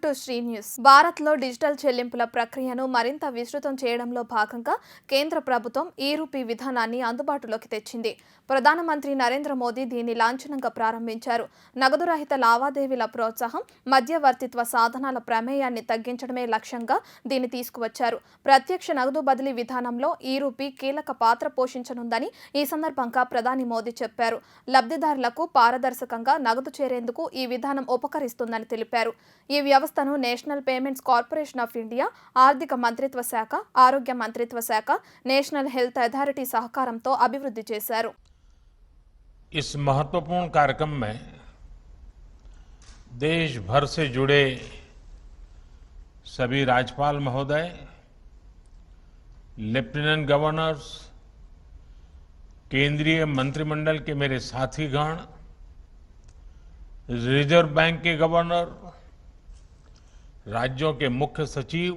To Sri news. భారత్లో digital చెల్లింపుల ప్రక్రియను మరింత విస్తృతం చేయడంలో భాగంగా కేంద్ర ప్రభుత్వం ఈ-రూపీ విధానాన్ని అందుబాటులోకి తెచ్చింది. ప్రధానమంత్రి నరేంద్ర మోదీ దీన్ని లాంఛనంగా ప్రారంభించారు. నగదు రహిత లావాదేవీల ప్రోత్సాహం, మధ్యవర్తిత్వ సాధనాల ప్రమేయాన్ని తగ్గించడమే లక్ష్యంగా దీన్ని తీసుకువచ్చారు. ప్రత్యక్ష నగదు బదిలీ విధానంలో ఈ-రూపీ కీలక పాత్ర పోషించనుందని ఈ సందర్భంగా ప్రధాని మోదీ చెప్పారు. లబ్ధిదారులకు పారదర్శకంగా నగదు చేరేందుకు ఈ విధానం ఉపకరిస్తుందని తెలిపారు. ఈ వ్యవస్థను national payments corporation of India, ఆర్థిక మంత్రిత్వ శాఖ, ఆరోగ్య మంత్రిత్వ శాఖ, నేషనల్ హెల్త్ అథారిటీ సహకారంతో అభివృద్ధి చేశారు. इस महत्वपूर्ण कार्यक्रम में देश भर से जुड़े सभी राज्यपाल महोदय, लेफ्टिनेंट गवर्नर्स, केंद्रीय मंत्रिमंडल के मेरे साथीगण, रिजर्व बैंक के गवर्नर, राज्यों के मुख्य सचिव,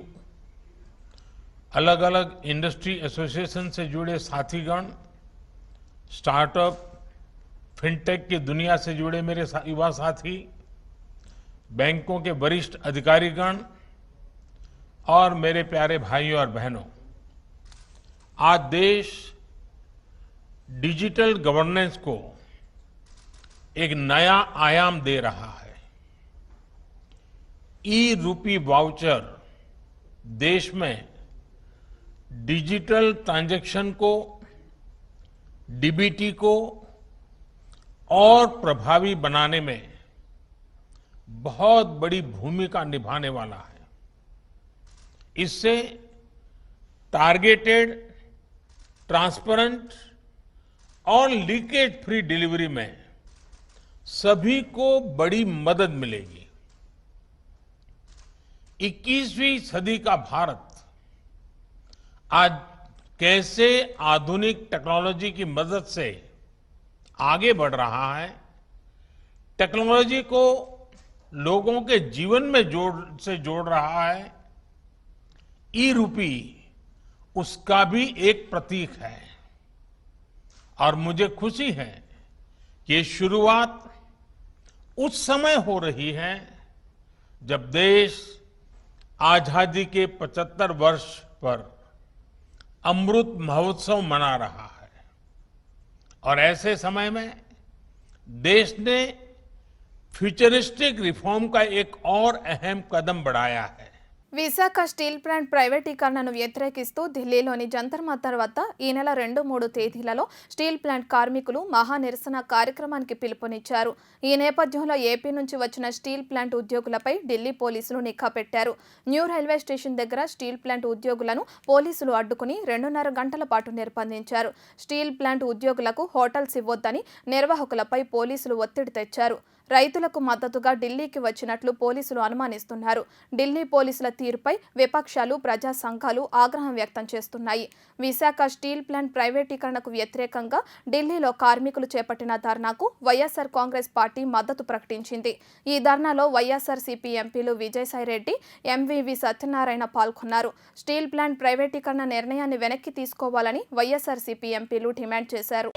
अलग अलग इंडस्ट्री एसोसिएशन से जुड़े साथीगण, स्टार्टअप, फिनटेक की दुनिया से जुड़े मेरे युवा साथी, बैंकों के वरिष्ठ अधिकारीगण और मेरे प्यारे भाइयों और बहनों, आज देश डिजिटल गवर्नेंस को एक नया आयाम दे रहा है। ई-रूपी वाउचर देश में डिजिटल ट्रांजैक्शन को, डीबीटी को और प्रभावी बनाने में बहुत बड़ी भूमिका निभाने वाला है। इससे टारगेटेड, ट्रांसपेरेंट और लीकेज फ्री डिलीवरी में सभी को बड़ी मदद मिलेगी। 21वीं सदी का भारत आज कैसे आधुनिक टेक्नोलॉजी की मदद से आगे बढ़ रहा है, टेक्नोलॉजी को लोगों के जीवन में जोड़ रहा है, ई-रूपी उसका भी एक प्रतीक है। और मुझे खुशी है कि ये शुरुआत उस समय हो रही है जब देश आजादी के 75 वर्ष पर अमृत महोत्सव मना रहा है। और ऐसे समय में देश ने फ्यूचरिस्टिक रिफॉर्म का एक और अहम कदम बढ़ाया है। విశాఖ స్టీల్ ప్లాంట్ ప్రైవేటీకరణను వ్యతిరేకిస్తూ ఢిల్లీలోని జంతర్ మంతర్ వద్ద ఈ నెల 2-3 తేదీలలో స్టీల్ ప్లాంట్ కార్మికులు మహా నిరసన కార్యక్రమానికి పిలుపునిచ్చారు. ఈ నేపథ్యంలో ఏపీ నుంచి వచ్చిన స్టీల్ ప్లాంట్ ఉద్యోగులపై ఢిల్లీ పోలీసులు నిఘా పెట్టారు. న్యూ రైల్వే స్టేషన్ దగ్గర స్టీల్ ప్లాంట్ ఉద్యోగులను పోలీసులు అడ్డుకుని 2.5 గంటల పాటు నిర్బంధించారు. స్టీల్ ప్లాంట్ ఉద్యోగులకు హోటల్స్ ఇవ్వొద్దని నిర్వాహకులపై పోలీసులు ఒత్తిడి తెచ్చారు. రైతులకు మద్దతుగా ఢిల్లీకి వచ్చినట్లు పోలీసులు అనుమానిస్తున్నారు. ఢిల్లీ పోలీసుల తీరుపై విపక్షాలు, ప్రజా సంఘాలు ఆగ్రహం వ్యక్తం చేస్తున్నాయి. విశాఖ స్టీల్ ప్లాంట్ ప్రైవేటీకరణకు వ్యతిరేకంగా ఢిల్లీలో కార్మికులు చేపట్టిన ధర్నాకు వైఎస్ఆర్ కాంగ్రెస్ పార్టీ మద్దతు ప్రకటించింది. ఈ ధర్నాలో వైఎస్ఆర్సీపీ ఎంపీలు విజయసాయిరెడ్డి, ఎంవీవీ సత్యనారాయణ పాల్గొన్నారు. స్టీల్ ప్లాంట్ ప్రైవేటీకరణ నిర్ణయాన్ని వెనక్కి తీసుకోవాలని వైఎస్ఆర్సీపీ ఎంపీలు డిమాండ్ చేశారు.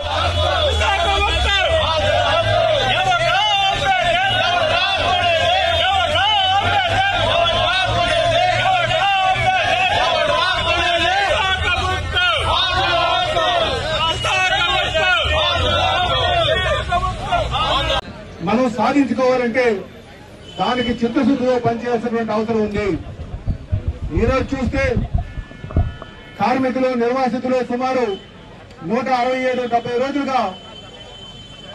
మనం సాధించుకోవాలంటే దానికి చిత్తశుద్ధితో పనిచేయాల్సినటువంటి అవసరం ఉంది. ఈరోజు చూస్తే కార్మికులు, నిర్వాసితులు సుమారు 167-70 రోజులుగా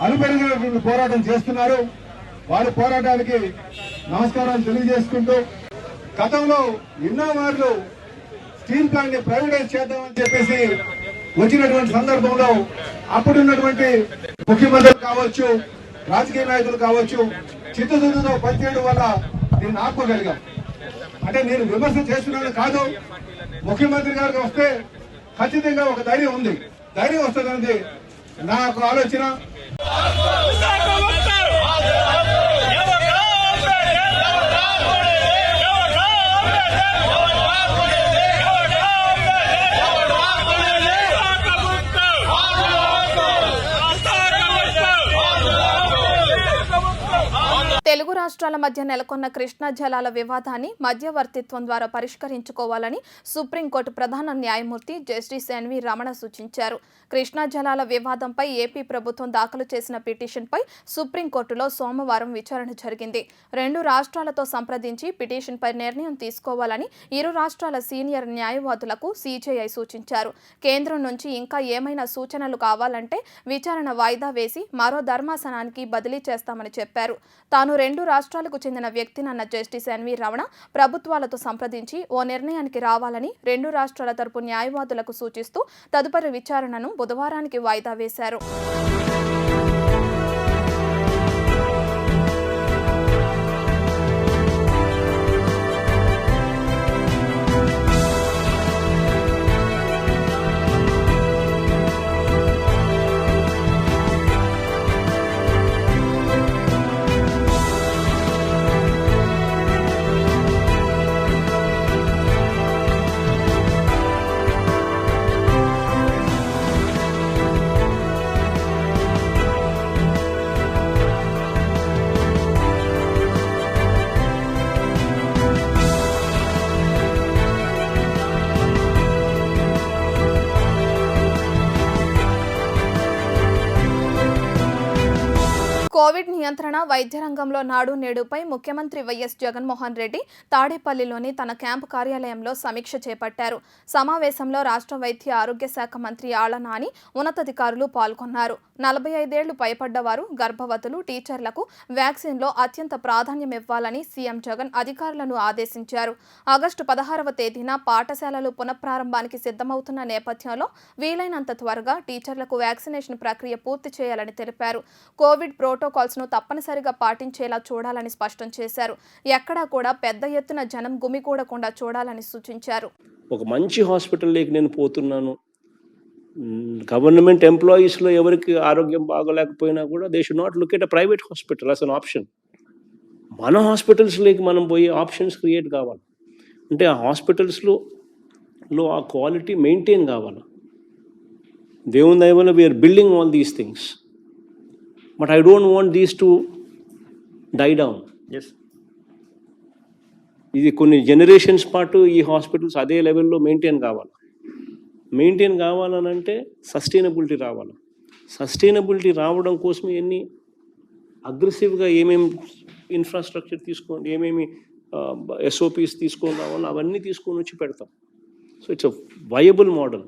అలుపెరుగినటువంటి పోరాటం చేస్తున్నారు. వారి పోరాటానికి నమస్కారాలు తెలియజేసుకుంటూ, గతంలో ఎన్నో మార్లు స్టీల్ ప్లాంట్ ని ప్రైవేటైజ్ చేద్దామని చెప్పేసి వచ్చినటువంటి సందర్భంలో అప్పుడున్నటువంటి ముఖ్యమంత్రులు కావచ్చు, రాజకీయ నాయకులు కావచ్చు, చిత్తశుద్ధితో పనిచేయడం వల్ల నేను ఆపుకోగలిగాం. అంటే నేను విమర్శ చేస్తున్నాను కాదు, ముఖ్యమంత్రి గారికి వస్తే ఖచ్చితంగా ఒక ధైర్యం ఉంది, ధైర్యం వస్తుందనేది నాకు ఆలోచన. తెలుగు రాష్ట్రాల మధ్య నెలకొన్న కృష్ణా జలాల వివాదాన్ని మధ్యవర్తిత్వం ద్వారా పరిష్కరించుకోవాలని సుప్రీంకోర్టు ప్రధాన న్యాయమూర్తి జస్టిస్ ఎన్వి రమణ సూచించారు. కృష్ణా జలాల వివాదంపై ఏపీ ప్రభుత్వం దాఖలు చేసిన పిటిషన్పై సుప్రీంకోర్టులో సోమవారం విచారణ జరిగింది. 2 రాష్ట్రాలతో సంప్రదించి పిటిషన్పై నిర్ణయం తీసుకోవాలని ఇరు రాష్ట్రాల సీనియర్ న్యాయవాదులకు సీజేఐ సూచించారు. కేంద్రం నుంచి ఇంకా ఏమైనా సూచనలు కావాలంటే విచారణ వాయిదా వేసి మరో ధర్మాసనానికి బదిలీ చేస్తామని చెప్పారు. తాను 2 రాష్ట్రాలకు చెందిన వ్యక్తినన్న జస్టిస్ ఎన్వి రమణ ప్రభుత్వాలతో సంప్రదించి ఓ నిర్ణయానికి రావాలని 2 రాష్ట్రాల తరపు న్యాయవాదులకు సూచిస్తూ తదుపరి విచారణను బుధవారానికి వాయిదా వేశారు. కోవిడ్ నియంత్రణ వైద్య రంగంలో నాడు నేడుపై ముఖ్యమంత్రి వైఎస్ జగన్మోహన్ రెడ్డి తాడేపల్లిలోని తన క్యాంపు కార్యాలయంలో సమీక్ష చేపట్టారు. సమావేశంలో రాష్ట్ర వైద్య ఆరోగ్య శాఖ మంత్రి ఆళ్ల నాని ఉన్నతాధికారులు పాల్గొన్నారు. 45 ఏళ్లు పైబడ్డవారు, గర్భవతులు, టీచర్లకు వ్యాక్సిన్లో అత్యంత ప్రాధాన్యం ఇవ్వాలని సీఎం జగన్ అధికారులను ఆదేశించారు. ఆగస్టు 16వ తేదీన పాఠశాలలు పునఃప్రారంభానికి సిద్ధమవుతున్న నేపథ్యంలో వీలైనంత త్వరగా టీచర్లకు వ్యాక్సినేషన్ ప్రక్రియ పూర్తి చేయాలని తెలిపారు. కోవిడ్ ప్రోటోకాల్స్ను తప్పనిసరిగా పాటించేలా చూడాలని స్పష్టం చేశారు. ఎక్కడా కూడా పెద్ద ఎత్తున జనం గుమికూడకుండా చూడాలని సూచించారు. ఒక మంచి హాస్పిటల్లోకి నేను పోతున్నాను, గవర్నమెంట్ ఎంప్లాయీస్లో ఎవరికి ఆరోగ్యం బాగోలేకపోయినా కూడా they should not look at a private hospital as an option. మన హాస్పిటల్స్లోకి మనం పోయి ఆప్షన్స్ క్రియేట్ కావాలి. అంటే ఆ హాస్పిటల్స్లో ఆ క్వాలిటీ మెయింటైన్ కావాలి. దేవుని దయ వల్ల we're building all these things, but I don't want these to die down. ఇది కొన్ని జనరేషన్స్ పాటు ఈ హాస్పిటల్స్ అదే లెవెల్లో మెయింటైన్ కావాలనంటే సస్టైనబిలిటీ రావాలి. సస్టైనబిలిటీ రావడం కోసం ఎన్ని అగ్రెసివ్గా ఏమేమి ఇన్ఫ్రాస్ట్రక్చర్ తీసుకోండి, ఏమేమి SOPs తీసుకొని రావాలో అవన్నీ తీసుకొని వచ్చి పెడతాం. So it's a viable model.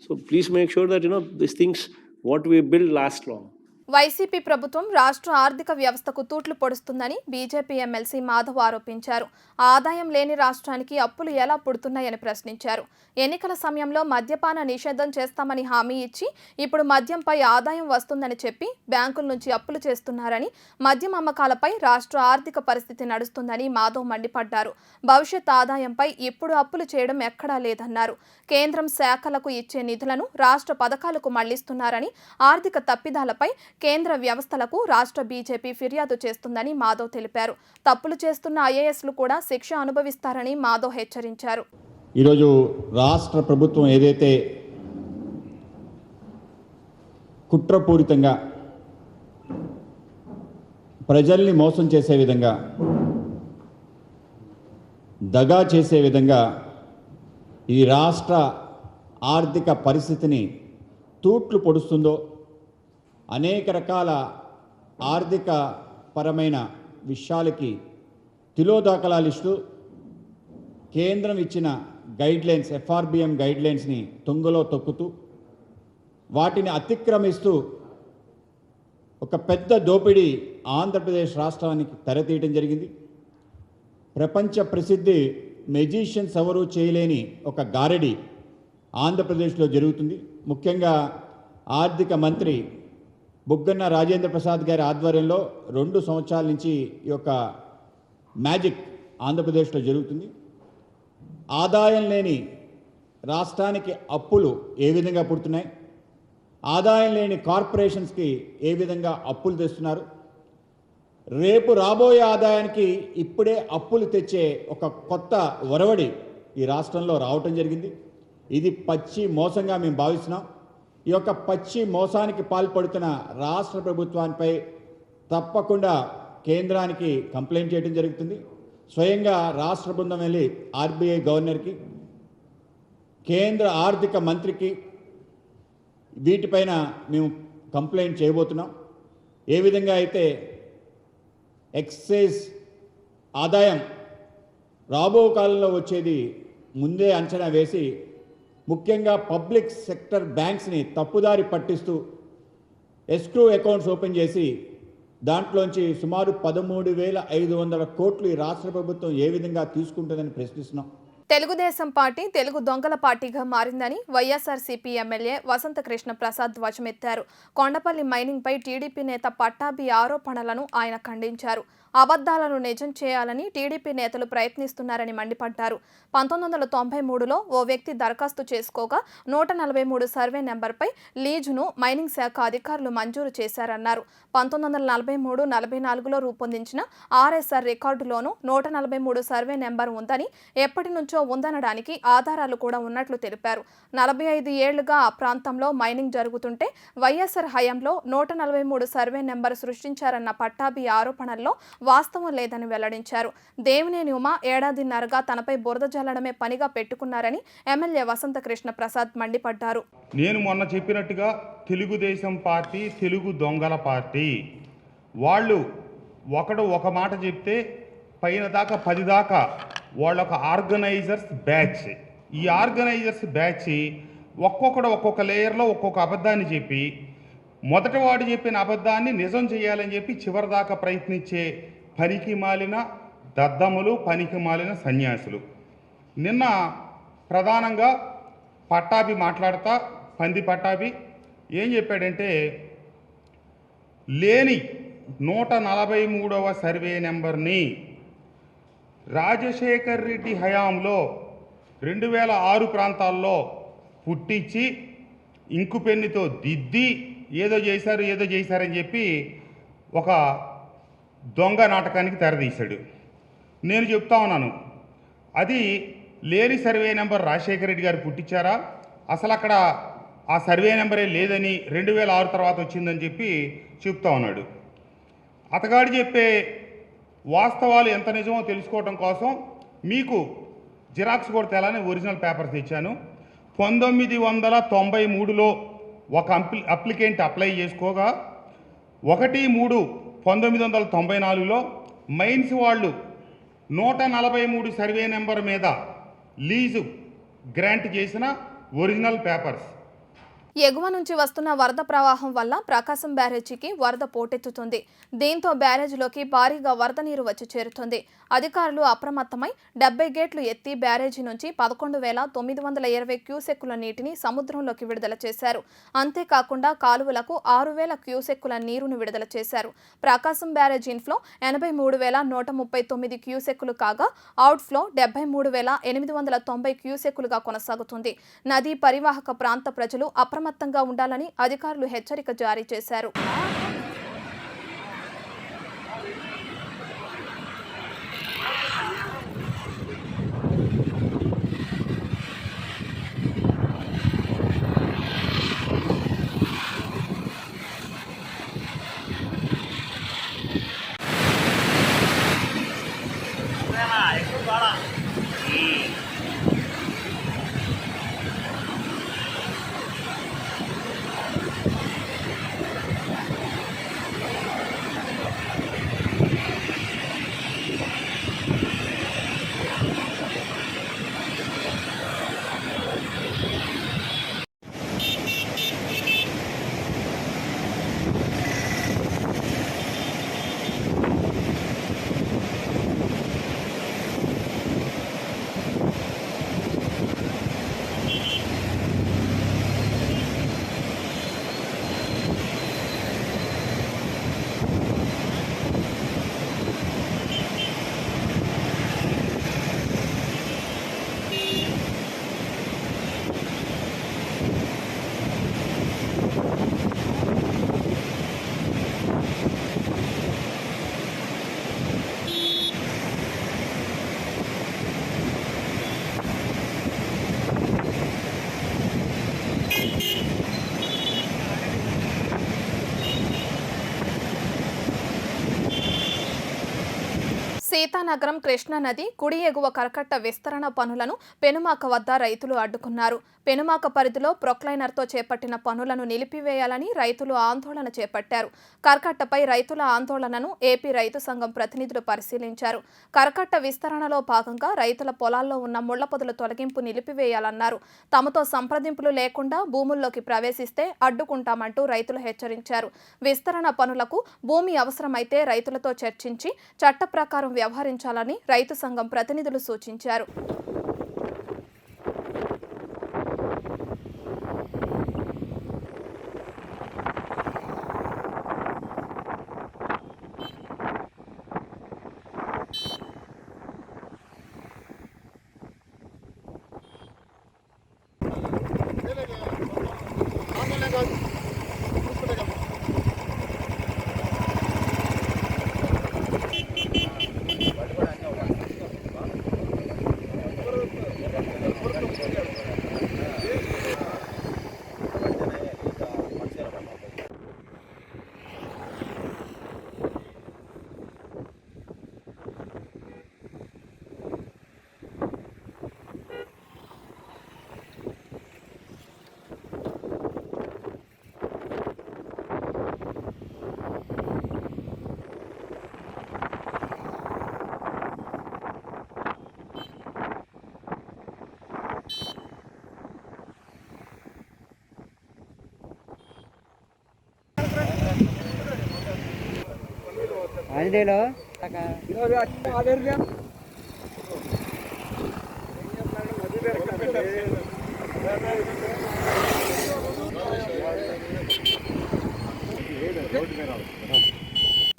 So please make sure that this things what we build last long. YCP ప్రభుత్వం రాష్ట్ర ఆర్థిక వ్యవస్థకు తూట్లు పొడుస్తుందని బీజేపీ ఎమ్మెల్సీ మాధవ్ ఆరోపించారు. ఆదాయం లేని రాష్ట్రానికి అప్పులు ఎలా పుడుతున్నాయని ప్రశ్నించారు. ఎన్నికల సమయంలో మద్యపాన నిషేధం చేస్తామని హామీ ఇచ్చి ఇప్పుడు మద్యంపై ఆదాయం వస్తుందని చెప్పి బ్యాంకుల నుంచి అప్పులు చేస్తున్నారని, మద్యం అమ్మకాలపై రాష్ట్ర ఆర్థిక పరిస్థితి నడుస్తుందని మాధవ్ మండిపడ్డారు. భవిష్యత్ ఆదాయంపై ఇప్పుడు అప్పులు చేయడం ఎక్కడా లేదన్నారు. కేంద్రం శాఖలకు ఇచ్చే నిధులను రాష్ట్ర పథకాలకు మళ్లిస్తున్నారని, ఆర్థిక తప్పిదాలపై కేంద్ర వ్యవస్థలకు రాష్ట్ర బీజేపీ ఫిర్యాదు చేస్తుందని మాధవ్ తెలిపారు. తప్పులు చేస్తున్న IASలు కూడా శిక్ష అనుభవిస్తారని మాధవ్ హెచ్చరించారు. ఈరోజు రాష్ట్ర ప్రభుత్వం ఏదైతే కుట్రపూరితంగా ప్రజల్ని మోసం చేసే విధంగా, దగా చేసే విధంగా ఈ రాష్ట్ర ఆర్థిక పరిస్థితిని తూట్లు పొడుస్తుందో, అనేక రకాల ఆర్థిక పరమైన విషయాలకి తిలోదాఖలాలు ఇస్తూ కేంద్రం ఇచ్చిన గైడ్లైన్స్, FRBM గైడ్లైన్స్ని తుంగలో తొక్కుతూ వాటిని అతిక్రమిస్తూ ఒక పెద్ద దోపిడీ ఆంధ్రప్రదేశ్ రాష్ట్రానికి తెరతీయడం జరిగింది. ప్రపంచ ప్రసిద్ధి మెజిషియన్స్ ఎవరూ చేయలేని ఒక గారడి ఆంధ్రప్రదేశ్లో జరుగుతుంది. ముఖ్యంగా ఆర్థిక మంత్రి బుగ్గన్న రాజేంద్ర ప్రసాద్ గారి ఆధ్వర్యంలో 2 సంవత్సరాల నుంచి ఈ యొక్క మ్యాజిక్ ఆంధ్రప్రదేశ్లో జరుగుతుంది. ఆదాయం లేని రాష్ట్రానికి అప్పులు ఏ విధంగా పుడుతున్నాయి, ఆదాయం లేని కార్పొరేషన్స్కి ఏ విధంగా అప్పులు తెస్తున్నారు, రేపు రాబోయే ఆదాయానికి ఇప్పుడే అప్పులు తెచ్చే ఒక కొత్త ఒరవడి ఈ రాష్ట్రంలో రావటం జరిగింది. ఇది పచ్చి మోసంగా మేము భావిస్తున్నాం. ఈ యొక్క పచ్చి మోసానికి పాల్పడుతున్న రాష్ట్ర ప్రభుత్వానికి తప్పకుండా కేంద్రానికి కంప్లైంట్ చేయడం జరుగుతుంది. స్వయంగా రాష్ట్ర బృందం వెళ్ళి ఆర్బీఐ గవర్నర్కి, కేంద్ర ఆర్థిక మంత్రికి వీటిపైన మేము కంప్లైంట్ చేయబోతున్నాం. ఏ విధంగా అయితే ఎక్సైజ్ ఆదాయం రాబో కాలంలో వచ్చేది ముందే అంచనా వేసి ముఖ్యంగా పబ్లిక్ సెక్టర్ బ్యాంక్స్ని తప్పుదారి పట్టిస్తూ ఎస్క్రూ అకౌంట్స్ ఓపెన్ చేసి దాంట్లోంచి సుమారు 13,500 కోట్లు ఈ రాష్ట్ర ప్రభుత్వం ఏ విధంగా తీసుకుంటుందని ప్రశ్నిస్తున్నాం. తెలుగుదేశం పార్టీ తెలుగు దొంగల పార్టీగా మారిందని వైఎస్ఆర్సీపీ ఎమ్మెల్యే వసంత కృష్ణ ప్రసాద్ ధ్వజమెత్తారు. కొండపల్లి మైనింగ్పై టీడీపీ నేత పట్టాభి ఆరోపణలను ఆయన ఖండించారు. అబద్ధాలను నిజం చేయాలని టీడీపీ నేతలు ప్రయత్నిస్తున్నారని మండిపడ్డారు. 1993లో ఓ వ్యక్తి దరఖాస్తు చేసుకోగా 143 సర్వే నెంబర్పై లీజును మైనింగ్ శాఖ అధికారులు మంజూరు చేశారన్నారు. 1943-44లో రూపొందించిన ఆర్ఎస్ఆర్ రికార్డులోనూ 143 సర్వే నెంబర్ ఉందని, ఎప్పటి నుంచో ఉందనడానికి ఆధారాలు కూడా ఉన్నట్లు తెలిపారు. 45 ఏళ్లుగా ఆ ప్రాంతంలో మైనింగ్ జరుగుతుంటే వైఎస్ఆర్ హయాంలో 143 సర్వే నెంబర్ సృష్టించారన్న పట్టాభి ఆరోపణల్లో వాస్తవం లేదని వెల్లడించారు. దేవినేని ఉమ ఏడాదిన్నరగా తనపై బురద జల్లడమే పనిగా పెట్టుకున్నారని ఎమ్మెల్యే వసంత కృష్ణ ప్రసాద్ మండిపడ్డారు. నేను మొన్న చెప్పినట్టుగా తెలుగుదేశం పార్టీ తెలుగు దొంగల పార్టీ. వాళ్ళు ఒకడు ఒక మాట చెప్తే పైన దాకా 10 దాకా వాళ్ళొక ఆర్గనైజర్స్ బ్యాచ్. ఈ ఆర్గనైజర్స్ బ్యాచ్ ఒక్కొక్కడు ఒక్కొక్క లేయర్లో ఒక్కొక్క అబద్ధాన్ని చెప్పి మొదటి వాడు చెప్పిన అబద్ధాన్ని నిజం చేయాలని చెప్పి చివరిదాకా ప్రయత్నించే పనికి మాలిన దద్దములు, పనికి మాలిన సన్యాసులు. నిన్న ప్రధానంగా పట్టాభి మాట్లాడతా, పంది పట్టాభి ఏం చెప్పాడంటే, లేని 143వ సర్వే నెంబర్ని రాజశేఖర్ రెడ్డి హయాంలో 2006 ప్రాంతాల్లో పుట్టించి ఇంకు పెన్నుతో దిద్ది ఏదో చేశారని చెప్పి ఒక దొంగ నాటకానికి తెరదీశాడు. నేను చెప్తా ఉన్నాను, అది లేని సర్వే నెంబర్ రాజశేఖర రెడ్డి గారు పుట్టించారా, అసలు అక్కడ ఆ సర్వే నెంబరే లేదని 2006 తర్వాత వచ్చిందని చెప్పి చెప్తా ఉన్నాడు. అతగాడు చెప్పే వాస్తవాలు ఎంత నిజమో తెలుసుకోవడం కోసం మీకు జిరాక్స్ కూడా తేలని ఒరిజినల్ పేపర్స్ ఇచ్చాను. 1993లో ఒక అప్లికెంట్ అప్లై చేసుకోగా 1/3/1994లో మైన్స్ వాళ్ళు 143 సర్వే నెంబర్ మీద లీజు గ్రాంట్ చేసిన ఒరిజినల్ పేపర్స్. ఎగువ నుంచి వస్తున్న వరద ప్రవాహం వల్ల ప్రకాశం బ్యారేజీకి వరద పోటెత్తుతుంది. దీంతో బ్యారేజీలోకి భారీగా వరద నీరు వచ్చి చేరుతుంది. అధికారులు అప్రమత్తమై 70 గేట్లు ఎత్తి బ్యారేజీ నుంచి 11,920 క్యూసెక్కుల నీటిని సముద్రంలోకి విడుదల చేశారు. అంతేకాకుండా కాలువలకు 6,000 క్యూసెక్కుల నీరును విడుదల చేశారు. ప్రకాశం బ్యారేజీ ఇన్ఫ్లో 83,139 క్యూసెక్కులు కాగా అవుట్ఫ్లో 73,890 క్యూసెక్కులుగా కొనసాగుతుంది. నదీ పరివాహక ప్రాంత ప్రజలు అప్రమత్తంగా ఉండాలని అధికారులు హెచ్చరిక జారీ చేశారు. సీతానగరం కృష్ణానది కుడి ఎగువ కరకట్ట విస్తరణ పనులను పెనుమాక వద్ద రైతులు అడ్డుకున్నారు. పెనుమాక పరిధిలో ప్రొక్లైనర్తో చేపట్టిన పనులను నిలిపివేయాలని రైతులు ఆందోళన చేపట్టారు. కరకట్టపై రైతుల ఆందోళనను ఏపీ రైతు సంఘం ప్రతినిధులు పరిశీలించారు. కరకట్ట విస్తరణలో భాగంగా రైతుల పొలాల్లో ఉన్న ముళ్ల పొదల తొలగింపు నిలిపివేయాలన్నారు. తమతో సంప్రదింపులు లేకుండా భూముల్లోకి ప్రవేశిస్తే అడ్డుకుంటామంటూ రైతులు హెచ్చరించారు. విస్తరణ పనులకు భూమి అవసరమైతే రైతులతో చర్చించి చట్ట ప్రకారం వ్యవహరించాలని రైతు సంఘం ప్రతినిధులు సూచించారు.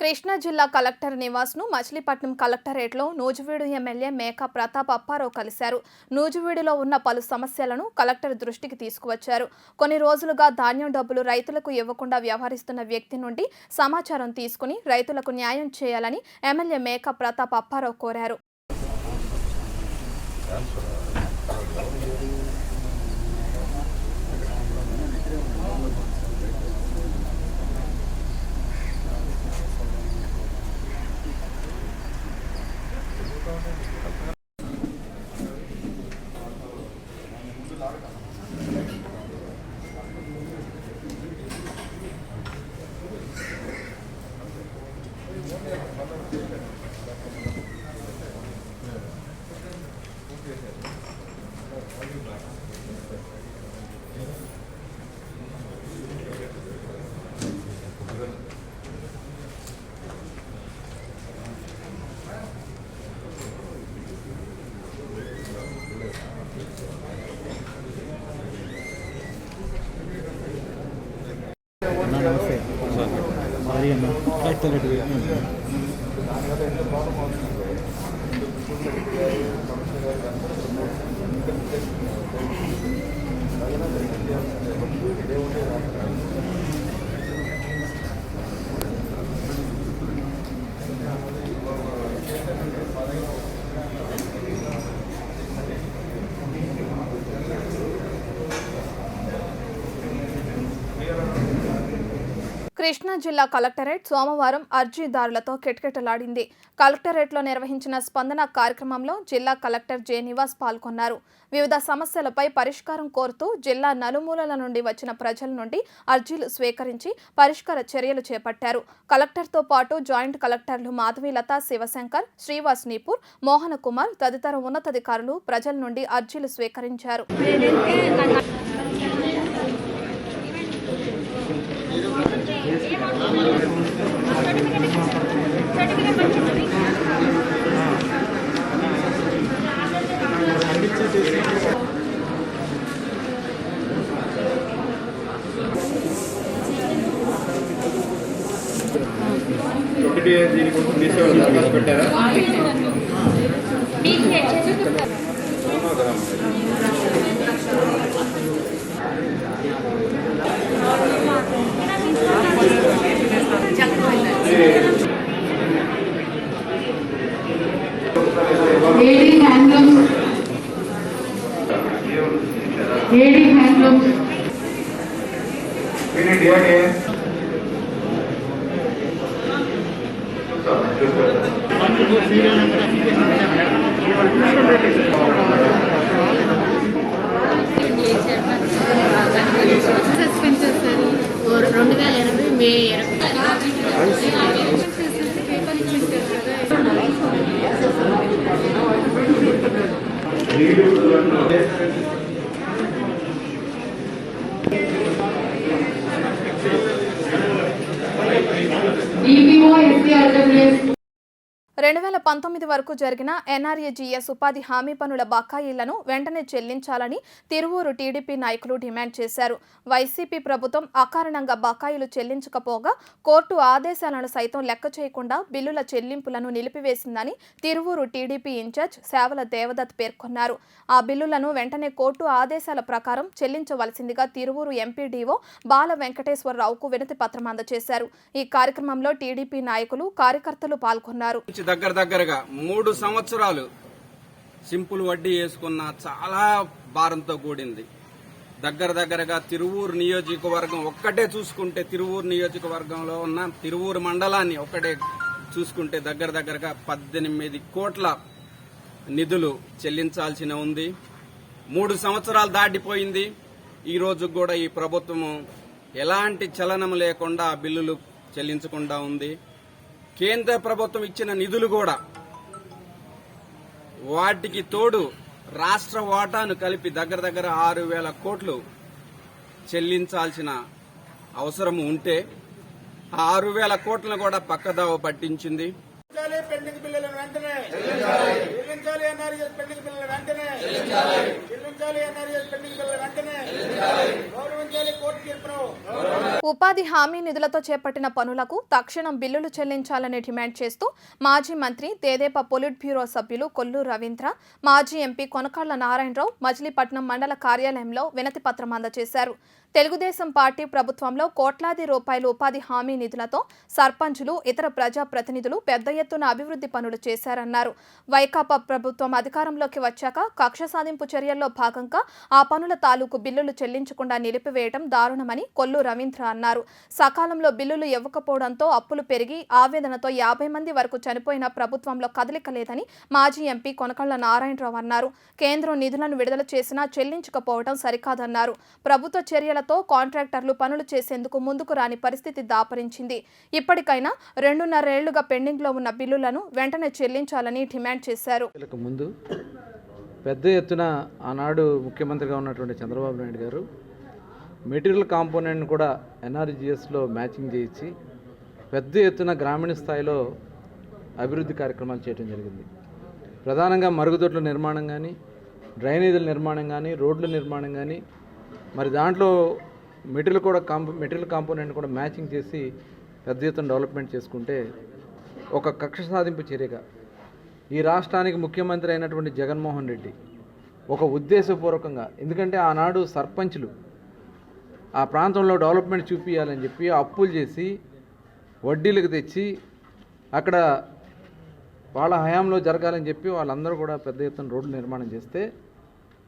కృష్ణా జిల్లా కలెక్టర్ నివాస్ను మచిలీపట్నం కలెక్టరేట్లో నూజివీడు ఎమ్మెల్యే మేకా ప్రతాప్ అప్పారావు కలిశారు. నూజివీడులో ఉన్న పలు సమస్యలను కలెక్టర్ దృష్టికి తీసుకువచ్చారు. కొన్ని రోజులుగా ధాన్యం డబ్బులు రైతులకు ఇవ్వకుండా వ్యవహరిస్తున్న వ్యక్తి నుండి సమాచారం తీసుకుని రైతులకు న్యాయం చేయాలని ఎమ్మెల్యే మేకా ప్రతాప్ అప్పారావు కోరారు. నమస్తే మాది అన్న కృష్ణా జిల్లా కలెక్టరేట్ సోమవారం అర్జీదారులతో కిటకిటలాడింది. కలెక్టరేట్లో నిర్వహించిన స్పందన కార్యక్రమంలో జిల్లా కలెక్టర్ జె నివాస్ పాల్గొన్నారు. వివిధ సమస్యలపై పరిష్కారం కోరుతూ జిల్లా నలుమూలల నుండి వచ్చిన ప్రజల నుండి అర్జీలు స్వీకరించి పరిష్కార చర్యలు చేపట్టారు. కలెక్టర్తో పాటు జాయింట్ కలెక్టర్లు మాధవీలత, శివశంకర్, శ్రీవాస్ నీపూర్, మోహన కుమార్ తదితర ఉన్నతాధికారులు ప్రజల నుండి అర్జీలు స్వీకరించారు. దీనికోసం తీసేవాళ్ళు పెట్టారా? Thank you. సస్పెండ్ చేశారు 2080 మే 20 పేపర్ ఇచ్చేసారు DPO SDRWS 2019 వరకు జరిగిన NRAGS ఉపాధి హామీ పనుల బకాయిలను వెంటనే చెల్లించాలని తిరువూరు టీడీపీ నాయకులు డిమాండ్ చేశారు. వైసీపీ ప్రభుత్వం అకారణంగా బకాయిలు చెల్లించకపోగా కోర్టు ఆదేశాలను సైతం లెక్క చేయకుండా బిల్లుల చెల్లింపులను నిలిపివేసిందని తిరువూరు టీడీపీ ఇన్ఛార్జ్ సేవల దేవదత్ పేర్కొన్నారు. ఆ బిల్లులను వెంటనే కోర్టు ఆదేశాల ప్రకారం చెల్లించవలసిందిగా తిరువూరు ఎంపీడీఓ బాల వెంకటేశ్వరరావుకు వినతి పత్రం అందజేశారు. ఈ కార్యక్రమంలో టీడీపీ నాయకులు కార్యకర్తలు పాల్గొన్నారు. దగ్గరగా 3 సంవత్సరాలు సింపుల్ వడ్డీ వేసుకున్న చాలా భారంతో కూడింది. దగ్గరగా తిరువూరు నియోజకవర్గం ఒక్కటే చూసుకుంటే తిరువూరు నియోజకవర్గంలో ఉన్న తిరువూరు మండలాన్ని ఒక్కటే చూసుకుంటే దగ్గరగా 18 కోట్ల నిధులు చెల్లించాల్సిన ఉంది. 3 సంవత్సరాలు దాటిపోయింది. ఈ రోజు కూడా ఈ ప్రభుత్వము ఎలాంటి చలనం లేకుండా బిల్లులు చెల్లించకుండా ఉంది. కేంద్ర ప్రభుత్వం ఇచ్చిన నిధులు కూడా వాటికి తోడు రాష్ట్ర వాటాను కలిపి దగ్గర 6,000 కోట్లు చెల్లించాల్సిన అవసరం ఉంటే ఆ 6,000 కోట్లను కూడా పక్కదావ పట్టించింది. పెండింగ్ బిల్లులను వెంటనే చెల్లించాలి. NRAGS పెండింగ్ బిల్లులను వెంటనే చెల్లించాలి. NRAGS పెండింగ్ బిల్లులను వెంటనే గౌరవించాలి కోర్టు తీర్పును. ఉపాధి హామీ నిధులతో చేపట్టిన పనులకు తక్షణం బిల్లులు చెల్లించాలని డిమాండ్ చేస్తూ మాజీ మంత్రి తెదేపా పొలిట్ బ్యూరో సభ్యులు కొల్లు రవీంద్ర, మాజీ ఎంపీ కొనకళ్ల నారాయణరావు మచిలీపట్నం మండల కార్యాలయంలో వినతి పత్రం అందజేశారు. తెలుగుదేశం పార్టీ ప్రభుత్వంలో కోట్లాది రూపాయలు ఉపాధి హామీ నిధులతో సర్పంచులు, ఇతర ప్రజాప్రతినిధులు పెద్ద ఎత్తున అభివృద్ధి పనులు చేశారన్నారు. వైకాపా ప్రభుత్వం అధికారంలోకి వచ్చాక కక్ష సాధింపు చర్యల్లో భాగంగా ఆ పనుల తాలూకు బిల్లులు చెల్లించకుండా నిలిపివేయడం దారుణమని కొల్లు రవీంద్ర అన్నారు. సకాలంలో బిల్లులు ఇవ్వకపోవడంతో అప్పులు పెరిగి ఆవేదనతో 50 మంది వరకు చనిపోయిన ప్రభుత్వంలో కదలిక లేదని మాజీ ఎంపీ కొనకళ్ల నారాయణరావు అన్నారు. కేంద్రం నిధులను విడుదల చేసినా చెల్లించకపోవడం సరికాదన్నారు. ప్రభుత్వ చర్యలతో కాంట్రాక్టర్లు పనులు చేసేందుకు ముందుకు రాని పరిస్థితి దాపరించింది. ఇప్పటికైనా 2.5 ఏళ్లుగా పెండింగ్ లో ఉన్న బిల్లులను వెంటనే చెల్లించాలని డిమాండ్ చేశారు. ముందు పెద్ద ఎత్తున ఆనాడు ముఖ్యమంత్రిగా ఉన్నటువంటి చంద్రబాబు నాయుడు గారు మెటీరియల్ కాంపోనెంట్ కూడా NRGSలో మ్యాచింగ్ చేయించి పెద్ద ఎత్తున గ్రామీణ స్థాయిలో అభివృద్ధి కార్యక్రమాలు చేయడం జరిగింది. ప్రధానంగా మరుగుదొడ్ల నిర్మాణం కానీ, డ్రైనేజీల నిర్మాణం కానీ, రోడ్ల నిర్మాణం కానీ, మరి దాంట్లో మెటీరియల్ కాంపోనెంట్ కూడా మ్యాచింగ్ చేసి పెద్ద ఎత్తున డెవలప్మెంట్ చేసుకుంటే ఒక కక్ష సాధింపు చర్యగా ఈ రాష్ట్రానికి ముఖ్యమంత్రి అయినటువంటి జగన్మోహన్ రెడ్డి ఒక ఉద్దేశపూర్వకంగా, ఎందుకంటే ఆనాడు సర్పంచులు ఆ ప్రాంతంలో డెవలప్మెంట్ చూపించాలని చెప్పి అప్పులు చేసి వడ్డీలకు తెచ్చి అక్కడ వాళ్ళ హయాంలో జరగాలని చెప్పి వాళ్ళందరూ కూడా పెద్ద ఎత్తున రోడ్లు నిర్మాణం చేస్తే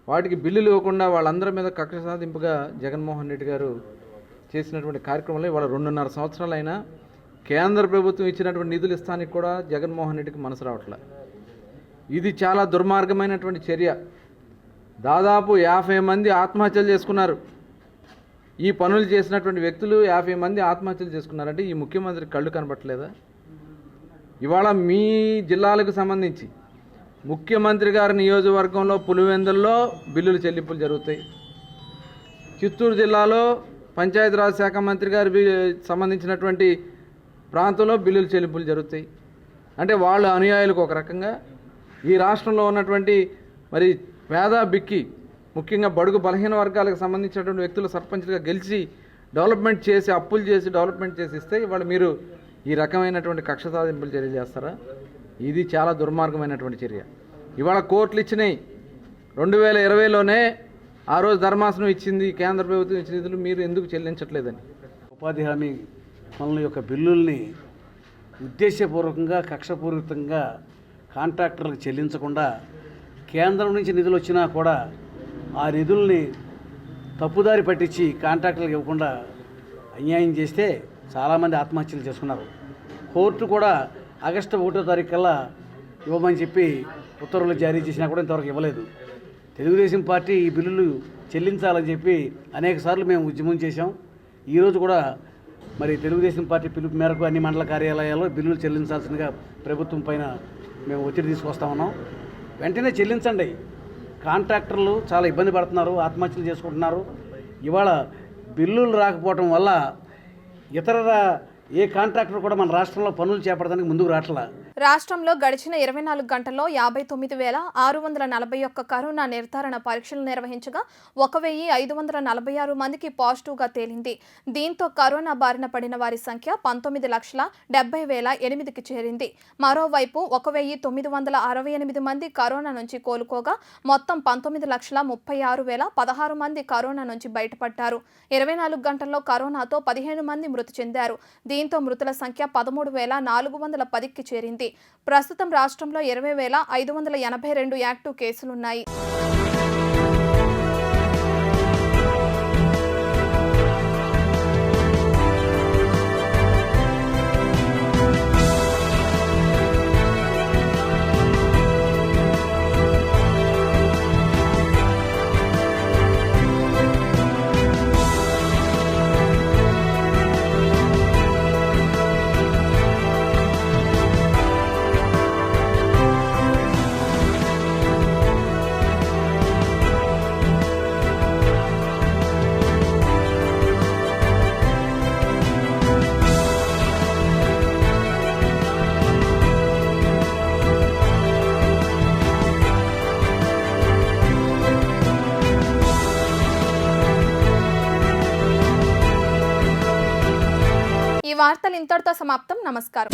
వాటికి బిల్లులు ఇవ్వకుండా వాళ్ళందరి మీద కక్ష సాధింపుగా జగన్మోహన్ రెడ్డి గారు చేసినటువంటి కార్యక్రమంలో ఇవాళ 2.5 సంవత్సరాలైనా కేంద్ర ప్రభుత్వం ఇచ్చినటువంటి నిధులు ఇస్తానికి కూడా జగన్మోహన్ రెడ్డికి మనసు రావట్లే. ఇది చాలా దుర్మార్గమైనటువంటి చర్య. దాదాపు 50 మంది ఆత్మహత్యలు చేసుకున్నారు. ఈ పనులు చేసినటువంటి వ్యక్తులు 50 మంది ఆత్మహత్యలు చేసుకున్నారంటే ఈ ముఖ్యమంత్రి కళ్ళు కనబట్టలేదా? ఇవాళ మీ జిల్లాలకు సంబంధించి ముఖ్యమంత్రి గారి నియోజకవర్గంలో పులివెందుల్లో బిల్లులు చెల్లింపులు జరుగుతాయి. చిత్తూరు జిల్లాలో పంచాయతీరాజ్ శాఖ మంత్రి గారి సంబంధించినటువంటి ప్రాంతంలో బిల్లులు చెల్లింపులు జరుగుతాయి. అంటే వాళ్ళ అనుయాయులకు ఒక రకంగా, ఈ రాష్ట్రంలో ఉన్నటువంటి మరి పేద బిక్కి ముఖ్యంగా బడుగు బలహీన వర్గాలకు సంబంధించినటువంటి వ్యక్తులు సర్పంచ్గా గెలిచి డెవలప్మెంట్ చేసి అప్పులు చేసి డెవలప్మెంట్ చేసి ఇస్తే ఇవాళ మీరు ఈ రకమైనటువంటి కక్ష సాధింపులు చర్య చేస్తారా? ఇది చాలా దుర్మార్గమైనటువంటి చర్య. ఇవాళ కోర్టులు ఇచ్చినాయి. 2020లోనే ఆ రోజు ధర్మాసనం ఇచ్చింది, కేంద్ర ప్రభుత్వం ఇచ్చిన నిధులు మీరు ఎందుకు చెల్లించట్లేదని. ఉపాధి హామీ పనుల యొక్క బిల్లుల్ని ఉద్దేశపూర్వకంగా కక్షపూరితంగా కాంట్రాక్టర్లకు చెల్లించకుండా కేంద్రం నుంచి నిధులు వచ్చినా కూడా ఆ నిధుల్ని తప్పుదారి పట్టించి కాంట్రాక్టర్లకు ఇవ్వకుండా అన్యాయం చేస్తే చాలామంది ఆత్మహత్యలు చేసుకున్నారు. కోర్టు కూడా ఆగస్టు 1వ తారీఖు కల్లా ఇవ్వమని చెప్పి ఉత్తర్వులు జారీ చేసినా కూడా ఇంతవరకు ఇవ్వలేదు. తెలుగుదేశం పార్టీ ఈ బిల్లులు చెల్లించాలని చెప్పి అనేకసార్లు మేము ఉద్యమం చేశాం. ఈరోజు కూడా మరి తెలుగుదేశం పార్టీ పిలుపు మేరకు అన్ని మండల కార్యాలయాల్లో బిల్లులు చెల్లించాల్సిందిగా ప్రభుత్వం పైన మేము ఒత్తిడి తీసుకొస్తా ఉన్నాం. వెంటనే చెల్లించండి. కాంట్రాక్టర్లు చాలా ఇబ్బంది పడుతున్నారు, ఆత్మహత్యలు చేసుకుంటున్నారు. ఇవాళ బిల్లులు రాకపోవడం వల్ల ఇతర ఏ కాంట్రాక్టర్ కూడా మన రాష్ట్రంలో పనులు చేపడడానికి ముందుకు రావట్లా. రాష్ట్రంలో గడిచిన 24 గంటల్లో 59,641 కరోనా నిర్ధారణ పరీక్షలు నిర్వహించగా 1,546 మందికి పాజిటివ్గా తేలింది. దీంతో కరోనా బారిన పడిన వారి సంఖ్య 19,70,008కి చేరింది. మరోవైపు 1,968 మంది కరోనా నుంచి కోలుకోగా మొత్తం 19,36,016 మంది కరోనా నుంచి బయటపడ్డారు. 24 గంటల్లో కరోనాతో 15 మంది మృతి చెందారు. దీంతో మృతుల సంఖ్య 13,410కి చేరింది. ప్రస్తుతం రాష్ట్రంలో 20,582 యాక్టివ్ కేసులున్నాయి. ఈ వార్తలు ఇంతటితో సమాప్తం. నమస్కారం.